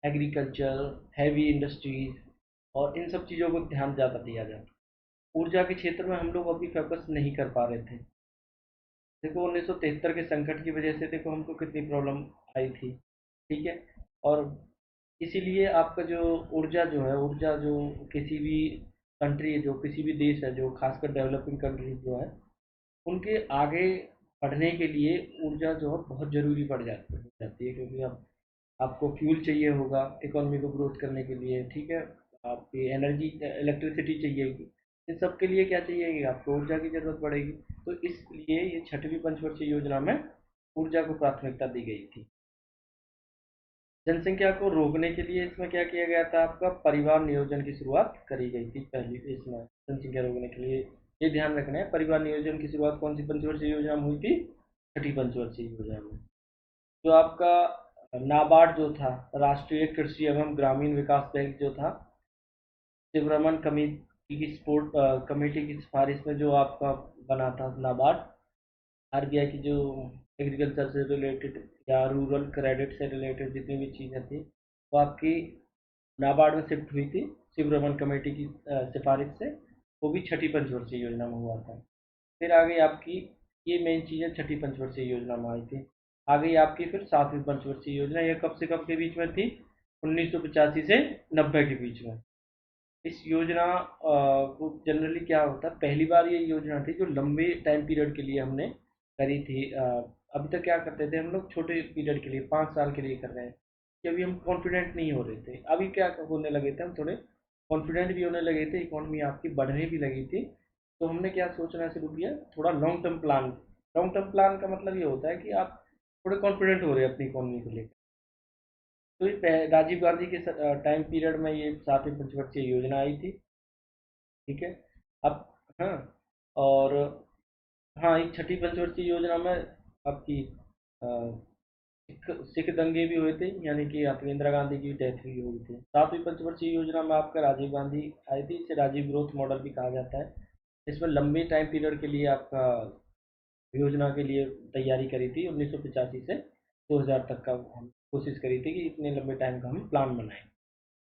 एग्रीकल्चर, हैवी इंडस्ट्रीज और इन सब चीज़ों को ध्यान ज़्यादा दिया जाता। ऊर्जा के क्षेत्र में हम लोग अभी फोकस नहीं कर पा रहे थे। देखो 1973 के संकट की वजह से देखो हमको कितनी प्रॉब्लम आई थी। ठीक है। और इसीलिए आपका जो ऊर्जा जो है, ऊर्जा जो किसी भी कंट्री, जो किसी भी देश है, जो खासकर डेवलपिंग कंट्री जो है, उनके आगे बढ़ने के लिए ऊर्जा जो है बहुत ज़रूरी पड़ जाती है, क्योंकि अब आपको फ्यूल चाहिए होगा इकोनॉमी को ग्रोथ करने के लिए। ठीक है। आपकी एनर्जी, इलेक्ट्रिसिटी चाहिएगी। इन सब के लिए क्या चाहिएगी? आपको ऊर्जा की ज़रूरत पड़ेगी। तो इसलिए ये छठवीं पंचवर्षीय योजना में ऊर्जा को प्राथमिकता दी गई थी। जनसंख्या को रोकने के लिए इसमें क्या किया गया था? आपका परिवार नियोजन की शुरुआत करी गई थी पहली इसमें। जनसंख्या रोकने के लिए ये ध्यान रखना है, परिवार नियोजन की शुरुआत कौन सी पंचवर्षीय योजना में हुई थी? छठी पंचवर्षीय योजना में। जो आपका नाबार्ड जो था, राष्ट्रीय कृषि एवं ग्रामीण विकास बैंक जो था, शिवरमन कमेटी की सपोर्ट, कमेटी की सिफारिश में जो आपका बना था नाबार्ड, आरबीआई की जो एग्रीकल्चर से रिलेटेड या रूरल क्रेडिट से रिलेटेड जितनी भी चीज़ें थी, वो आपकी नाबार्ड में शिफ्ट हुई थी शिवरमन कमेटी की सिफारिश से। वो भी छठी पंचवर्षीय योजना में हुआ था। फिर आ गई आपकी, ये मेन चीज़ें छठी पंचवर्षीय योजना में आई थी। आ गई आपकी फिर सातवीं पंचवर्षीय योजना। ये कब से कब के बीच में थी? 1985 से 90 के बीच में। इस योजना को जनरली क्या होता है, पहली बार ये योजना थी जो लंबे टाइम पीरियड के लिए हमने करी थी। अभी तक क्या करते थे हम लोग? छोटे पीरियड के लिए, 5 साल के लिए कर रहे हैं, कि अभी हम कॉन्फिडेंट नहीं हो रहे थे। अभी क्या होने लगे थे, हम थोड़े कॉन्फिडेंट भी होने लगे थे, इकोनॉमी आपकी बढ़ने भी लगी थी। तो हमने क्या सोचना शुरू किया? थोड़ा long term plan. Long term plan का मतलब ये होता है कि आप थोड़े कॉन्फिडेंट हो रहे हैं अपनी इकोनॉमी को लेकर। तो ये राजीव गांधी के टाइम पीरियड में ये सातवीं पंचवर्षीय योजना आई थी। ठीक है। अब, हाँ, और हाँ, एक छठी पंचवर्षीय योजना में आपकी अ, सिख दंगे भी हुए थे, यानी कि आपकी इंदिरा गांधी की डेथ भी हुई थी। सातवीं पंचवर्षीय योजना में आपका राजीव गांधी आई थी। इसे राजीव ग्रोथ मॉडल भी कहा जाता है। इसमें लंबे टाइम पीरियड के लिए आपका योजना के लिए तैयारी करी थी। 1985 से 2000 तक का हम कोशिश करी थी कि इतने लंबे टाइम का हम प्लान बनाएं।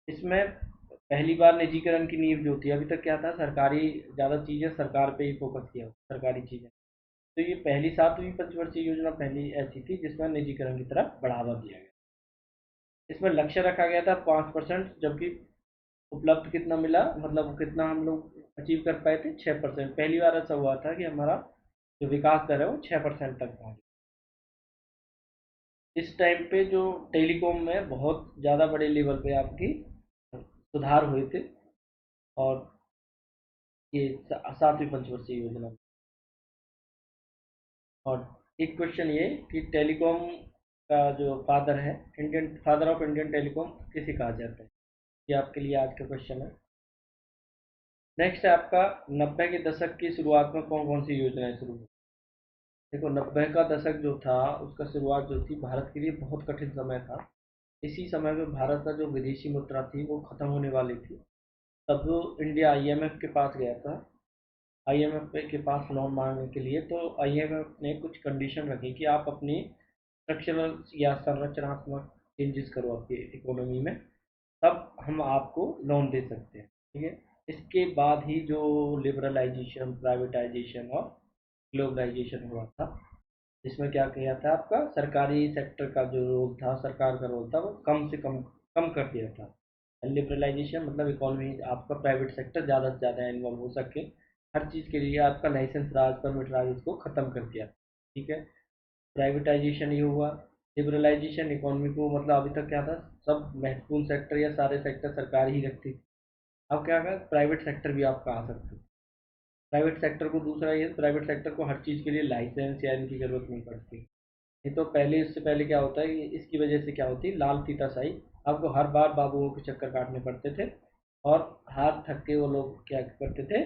इसमें पहली बार निजीकरण की नींव जो थी, अभी तक क्या था, सरकारी ज़्यादा चीज़ें सरकार पे ही फोकस किया, सरकारी चीज़ें। तो ये पहली सातवीं पंचवर्षीय योजना पहली ऐसी थी जिसमें निजीकरण की तरफ बढ़ावा दिया गया। इसमें लक्ष्य रखा गया था 5%, जबकि उपलब्ध कितना मिला, मतलब कितना हम लोग अचीव कर पाए थे? 6%। पहली बार ऐसा हुआ था कि हमारा जो विकास दर है वो 6% तक पहुँच। इस टाइम पे जो टेलीकॉम में बहुत ज़्यादा बड़े लेवल पे आपकी सुधार हुए थे। और ये सातवीं पंचवर्षीय योजना। और एक क्वेश्चन ये कि टेलीकॉम का जो फादर है, Indian father of Indian telecom किसे कहा जाता है? ये आपके लिए आज का क्वेश्चन है। नेक्स्ट है आपका 90 के दशक की शुरुआत में कौन कौन सी योजनाएं शुरू हुई? देखो 90 का दशक जो था, उसका शुरुआत जो थी, भारत के लिए बहुत कठिन समय था। इसी समय में भारत का जो विदेशी मुद्रा थी वो खत्म होने वाली थी। तब वो इंडिया आईएमएफ के पास गया था, आईएमएफ के पास लोन मांगने के लिए। तो आईएमएफ ने कुछ कंडीशन रखी कि आप अपनी स्ट्रक्चरल या संरचनात्मक चेंजेस करो आपकी इकोनॉमी में, तब हम आपको लोन दे सकते हैं। ठीक है। इसके बाद ही जो लिबरलाइजेशन, प्राइवेटाइजेशन और ग्लोबलाइजेशन हुआ था, जिसमें क्या किया था, आपका सरकारी सेक्टर का जो रोल था, सरकार का रोल था, वो कम से कम कम कर दिया था। लिबरलाइजेशन मतलब इकोनॉमी, आपका प्राइवेट सेक्टर ज़्यादा से ज़्यादा इन्वॉल्व हो सके हर चीज़ के लिए, आपका लाइसेंस राज, परमिट राज, इसको ख़त्म कर दिया। ठीक है। प्राइवेटाइजेशन ये हुआ। लिबरलाइजेशन, इकोनॉमी को मतलब अभी तक क्या था, सब महत्वपूर्ण सेक्टर या सारे सेक्टर सरकार ही रखती थी। अब क्या है, प्राइवेट सेक्टर भी आपका आ सकते। प्राइवेट सेक्टर को दूसरा ये, प्राइवेट सेक्टर को हर चीज़ के लिए लाइसेंस या इनकी ज़रूरत नहीं पड़ती। नहीं तो पहले, इससे पहले क्या होता है कि इसकी वजह से क्या होती है, लाल फीताशाही, आपको हर बार बाबुओं के चक्कर काटने पड़ते थे, और हाथ थक के वो लोग क्या करते थे,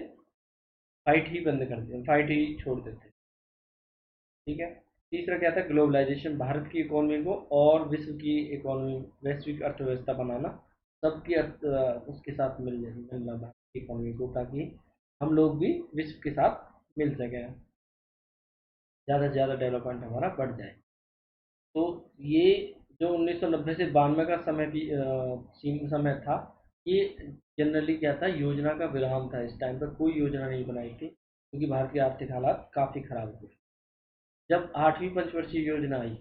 फाइट ही बंद कर देते, फाइट ही छोड़ देते। ठीक है। तीसरा क्या था, ग्लोबलाइजेशन, भारत की इकोनॉमी को और विश्व की इकोनॉमी, वैश्विक अर्थव्यवस्था बनाना, सबकी उसके साथ मिलना भारत की इकोनॉमी को, ताकि हम लोग भी विश्व के साथ मिल सकें, ज़्यादा से ज़्यादा डेवलपमेंट हमारा बढ़ जाए। तो ये जो 1990 से 92 का समय भी समय था, ये जनरली क्या था, योजना का विराम था। इस टाइम पर कोई योजना नहीं बनाई थी, क्योंकि भारत के आर्थिक हालात काफ़ी खराब हुए। जब आठवीं पंचवर्षीय योजना आई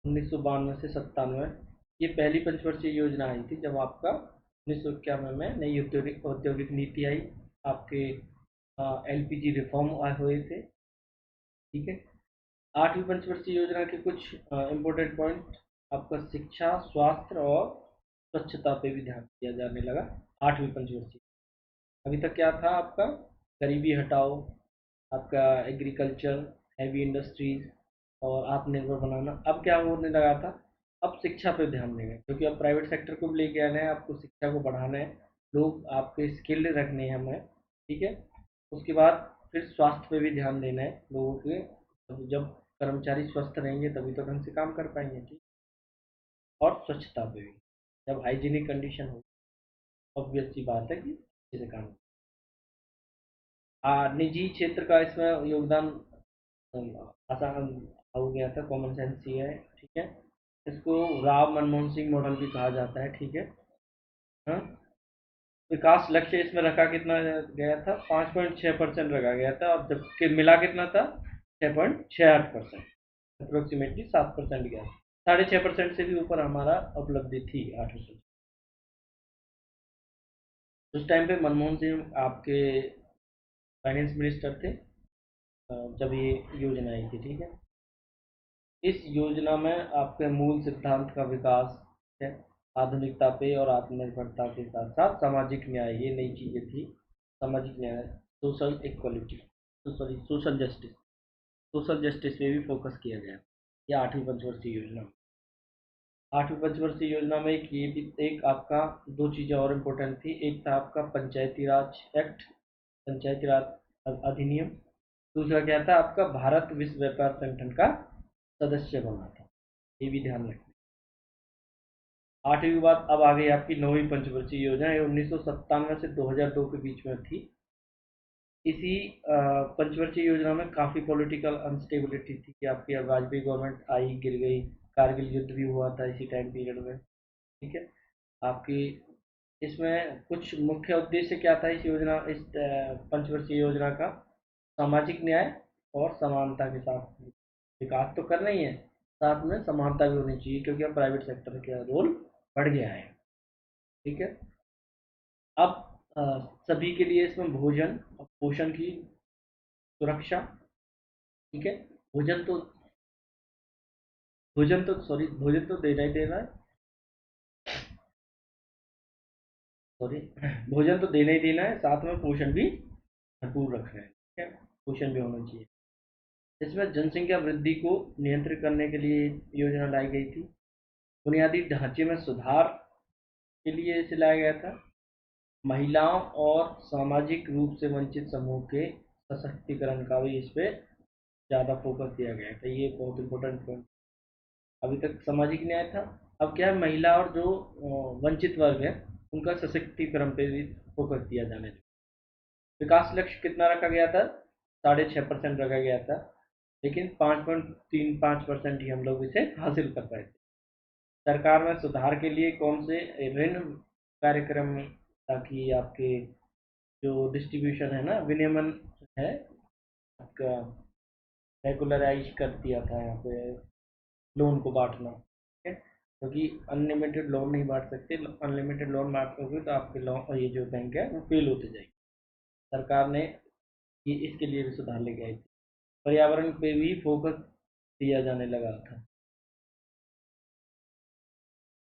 1992 से 97, ये पहली पंचवर्षीय योजना आई थी जब आपका 1991 में नई औद्योगिक औद्योगिक नीति आई, आपके एलपीजी रिफॉर्म आए हुए थे। ठीक है। आठवीं पंचवर्षीय योजना के कुछ इम्पोर्टेंट पॉइंट, आपका शिक्षा, स्वास्थ्य और स्वच्छता पे भी ध्यान दिया जाने लगा आठवीं पंचवर्षीय। अभी तक क्या था आपका, गरीबी हटाओ, आपका एग्रीकल्चर, हैवी इंडस्ट्रीज और आत्मनिर्भर बनाना। अब क्या होने लगा था, अब शिक्षा पे ध्यान देंगे, क्योंकि अब प्राइवेट सेक्टर को भी लेके आना है, आपको शिक्षा को बढ़ाना है, लोग आपके स्किल्ड रखने हैं हमें। ठीक है। उसके बाद फिर स्वास्थ्य पे भी ध्यान देना है लोगों के, जब कर्मचारी स्वस्थ रहेंगे तभी तो ढंग से काम कर पाएंगे। ठीक। और स्वच्छता पे भी, जब हाइजीनिक कंडीशन हो, ऑब्वियस सी बात है कि अच्छे से काम। निजी क्षेत्र का इसमें योगदान आसान हो गया था, कॉमन सेंस ही है। ठीक है। इसको राव मनमोहन सिंह मॉडल भी कहा जाता है। ठीक है। हाँ। विकास लक्ष्य इसमें रखा कितना गया था, 5.6% रखा गया था, और जबकि मिला कितना था, 6.68%, अप्रोक्सीमेटली 7% गया। 6.5% से भी ऊपर हमारा उपलब्धि थी 8%। उस टाइम पे मनमोहन सिंह आपके फाइनेंस मिनिस्टर थे, जब ये योजना आई थी। ठीक है। इस योजना में आपके मूल सिद्धांत का विकास है, आधुनिकता पे और आत्मनिर्भरता के साथ साथ सामाजिक न्याय, ये नई चीज़ें थी। सामाजिक न्याय, social equality, sorry social justice, social justice पे भी फोकस किया गया। ये आठवीं पंचवर्षीय योजना। आठवीं पंचवर्षीय योजना में एक ये भी, एक आपका दो चीज़ें और इम्पोर्टेंट थी। एक था आपका पंचायती राज एक्ट, पंचायती राज अधिनियम। दूसरा क्या था आपका, भारत विश्व व्यापार संगठन का सदस्य बना था। ये भी ध्यान रखें। आठवीं बात, अब आ गई आपकी नौवीं पंचवर्षीय योजना, ये 1997 से 2002 के बीच में थी। इसी पंचवर्षीय योजना में काफ़ी पॉलिटिकल अनस्टेबिलिटी थी, कि आपकी वाजपेयी गवर्नमेंट आई, गिर गई, कारगिल युद्ध भी हुआ था इसी टाइम पीरियड में। ठीक है। आपकी इसमें कुछ मुख्य उद्देश्य क्या था इस योजना, इस पंचवर्षीय योजना का, सामाजिक न्याय और समानता के साथ विकास तो करना ही है, साथ में समानता भी होनी चाहिए, क्योंकि अब प्राइवेट सेक्टर का रोल बढ़ गया है। ठीक है। अब अ, सभी के लिए इसमें भोजन और पोषण की सुरक्षा। ठीक है। भोजन तो भोजन तो देना ही देना है, सॉरी भोजन तो देना ही देना है, साथ में पोषण भी भरपूर रखना है। ठीक है। पोषण भी होना चाहिए। इसमें जनसंख्या वृद्धि को नियंत्रित करने के लिए योजना लाई गई थी। बुनियादी ढांचे में सुधार के लिए इसे लाया गया था। महिलाओं और सामाजिक रूप से वंचित समूह के सशक्तिकरण का भी इस पे ज़्यादा फोकस दिया गया था। ये बहुत इंपॉर्टेंट पॉइंट। अभी तक सामाजिक न्याय था, अब क्या है, महिला और जो वंचित वर्ग है, उनका सशक्तिकरण पे भी फोकस दिया जाने लगा। विकास लक्ष्य कितना रखा गया था, 6.5% रखा गया था, लेकिन 5.35% ही हम लोग इसे हासिल कर पाए थे। सरकार में सुधार के लिए कौन से ऋण कार्यक्रम, ताकि आपके जो डिस्ट्रीब्यूशन है ना, विनियमन है आपका, रेगुलराइज कर दिया था यहाँ पे, लोन को बांटना। ठीक है। क्योंकि अनलिमिटेड लोन नहीं बांट सकते, अनलिमिटेड लोन बांटोगे तो आपके लोन, ये जो बैंक है वो फेल होते जाएगी। सरकार ने ये इसके लिए भी सुधार लेके आई थी। पर्यावरण पे भी फोकस दिया जाने लगा था।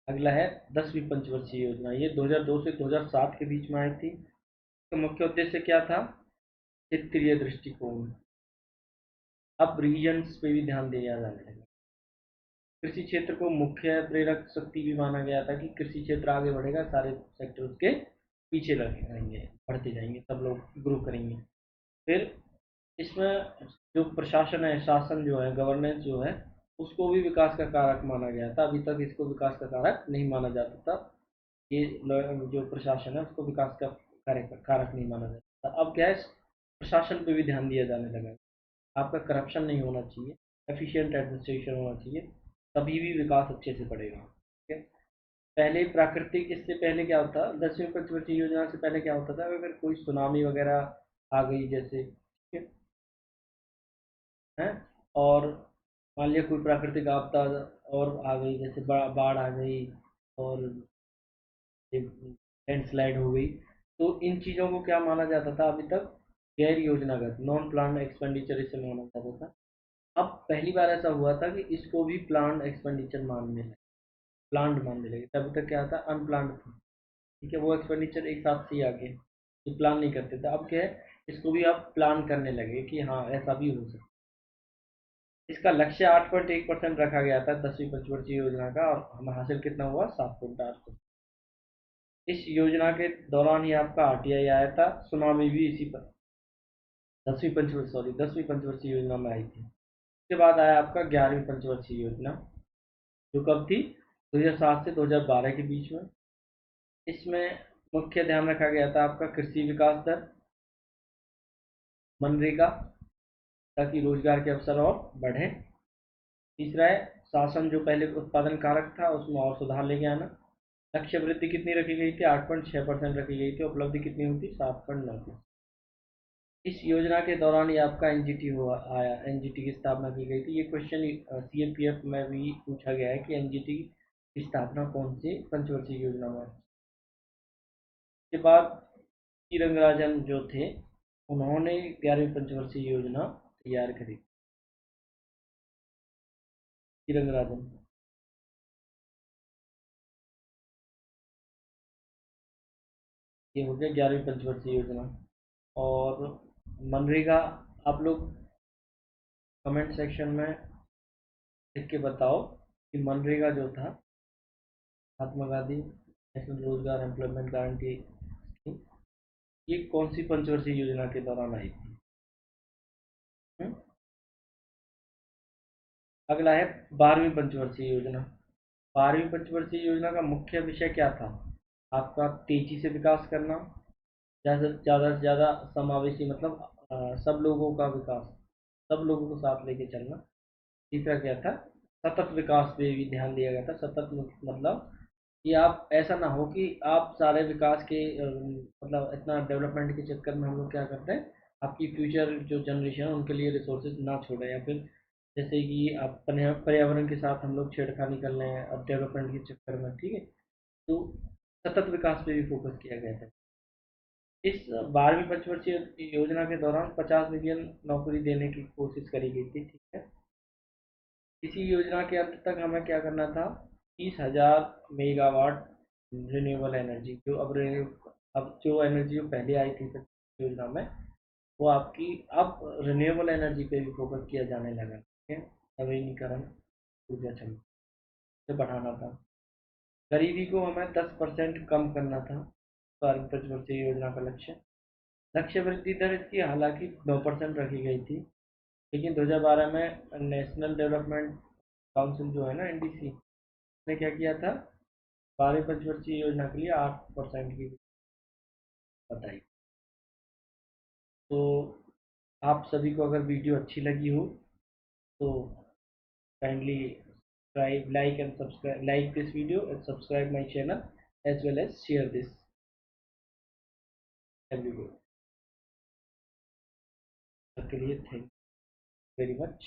अगला है 10वीं पंचवर्षीय योजना, ये 2002 से 2007 के बीच में आई थी। इसका मुख्य उद्देश्य क्या था, क्षेत्रीय दृष्टिकोण, अब रीजन्स पे भी ध्यान दिया जाने लगा। कृषि क्षेत्र को मुख्य प्रेरक शक्ति भी माना गया था कि कृषि क्षेत्र आगे बढ़ेगा, सारे सेक्टर उसके पीछे लगे रहेंगे, बढ़ते जाएंगे, सब लोग ग्रो करेंगे। फिर इसमें जो प्रशासन है, शासन जो है, गवर्नेंस जो है, उसको भी विकास का कारक माना गया था। अभी तक इसको विकास का कारक नहीं माना जाता था। ये जो प्रशासन है उसको विकास का कारक नहीं माना जाता था। अब क्या है, प्रशासन पे भी ध्यान दिया जाने लगा। आपका करप्शन नहीं होना चाहिए, एफिशिएंट एडमिनिस्ट्रेशन होना चाहिए, तभी भी विकास अच्छे से बढ़ेगा। ठीक है। पहले प्राकृतिक, इससे पहले क्या होता, 10वीं पंचवर्षीय योजना से पहले क्या होता था, अगर कोई सुनामी वगैरह आ गई जैसे, ठीक है, और मान लिया कोई प्राकृतिक आपदा और आ गई, जैसे बाढ़ आ गई और लैंडस्लाइड हो गई, तो इन चीज़ों को क्या माना जाता था अभी तक, गैर योजनागत, नॉन प्लान एक्सपेंडिचर इसे माना जाता था। अब पहली बार ऐसा हुआ था कि इसको भी प्लान एक्सपेंडिचर मानने लगे, प्लान्ड मानने लगे। तभी तक क्या था, अनप्लान्ड था। ठीक है, वो एक्सपेंडिचर एक साथ से ही आ गए, ये प्लान नहीं करते थे। अब क्या है, इसको भी आप प्लान करने लगे कि हाँ ऐसा भी हो सकता है। इसका लक्ष्य 8.1% रखा गया था 10वीं पंचवर्षीय योजना का, और हमें हासिल कितना हुआ, 7.8%। इस योजना के दौरान ही आपका आरटीआई आया था, सुनामी भी इसी पर 10वीं पंचवर्षीय योजना में आई थी। उसके बाद आया आपका 11वीं पंचवर्षीय योजना, जो कब थी, 2007 से 2012 के बीच में। इसमें मुख्य ध्यान रखा गया था आपका कृषि विकास दर, मनरेगा, ताकि रोजगार के अवसर और बढ़ें। तीसरा है शासन, जो पहले उत्पादन कारक था उसमें और सुधार लेके आना। लक्ष्य वृद्धि कितनी रखी गई थी, 8.6% रखी गई थी। उपलब्धि कितनी हुई थी, 7.9। इस योजना के दौरान ही आपका एनजीटी हुआ आया, एनजीटी की स्थापना की गई थी। ये क्वेश्चन सीएपीएफ में भी पूछा गया है कि एनजीटी की स्थापना कौन सी पंचवर्षीय योजना में। इसके बाद टी रंगराजन जो थे, उन्होंने 11वीं पंचवर्षीय योजना तैयार करी। टी रंगराजन, ये हो गया 11वीं पंचवर्षीय योजना। और मनरेगा, आप लोग कमेंट सेक्शन में लिख के बताओ कि मनरेगा जो था, महात्मा गांधी नेशनल रोजगार एम्प्लॉयमेंट गारंटी स्कीम, ये कौन सी पंचवर्षीय योजना के दौरान आई थी। हम्म? अगला है 12वीं पंचवर्षीय योजना। 12वीं पंचवर्षीय योजना का मुख्य विषय क्या था, आपका तेजी से विकास करना, ज़्यादा से ज़्यादा समावेशी, मतलब सब लोगों का विकास, सब लोगों को साथ लेके चलना। तीसरा क्या था, सतत विकास पे भी ध्यान दिया गया था। सतत मतलब कि आप ऐसा ना हो कि आप सारे विकास के मतलब इतना डेवलपमेंट के चक्कर में हम लोग क्या करते हैं, आपकी फ्यूचर जो जनरेशन है उनके लिए रिसोर्सेज ना छोड़ें, या फिर जैसे कि आप पर्यावरण के साथ हम लोग छेड़खानी कर रहे हैं अब डेवलपमेंट के चक्कर में। ठीक है, तो सतत विकास पे भी फोकस किया गया था। इस 12वीं पंचवर्षीय योजना के दौरान 50 मिलियन नौकरी देने की कोशिश करी गई थी। ठीक है, इसी योजना के अंत तक हमें क्या करना था, 30,000 मेगावाट रिन्यूएबल एनर्जी, जो अब जो एनर्जी पहले आई थी योजना में, वो आपकी अब रिन्यूएबल एनर्जी पे भी फोकस किया जाने लगा। ठीक है, नवीनीकरण ऊर्जा क्षमता से बढ़ाना था। गरीबी को हमें 10% कम करना था, 12वीं योजना का लक्ष्य। लक्ष्य वृद्धि दर इसकी हालांकि 9% रखी गई थी, लेकिन 2012 में नेशनल डेवलपमेंट काउंसिल जो है ना, एनडीसी, ने क्या किया था, 12वीं पंचवर्षीय योजना के लिए 8% की बताई। तो आप सभी को अगर वीडियो अच्छी लगी हो तो kindly like this video and subscribe my channel, as well as share this everywhere. के लिए थैंक वेरी मच।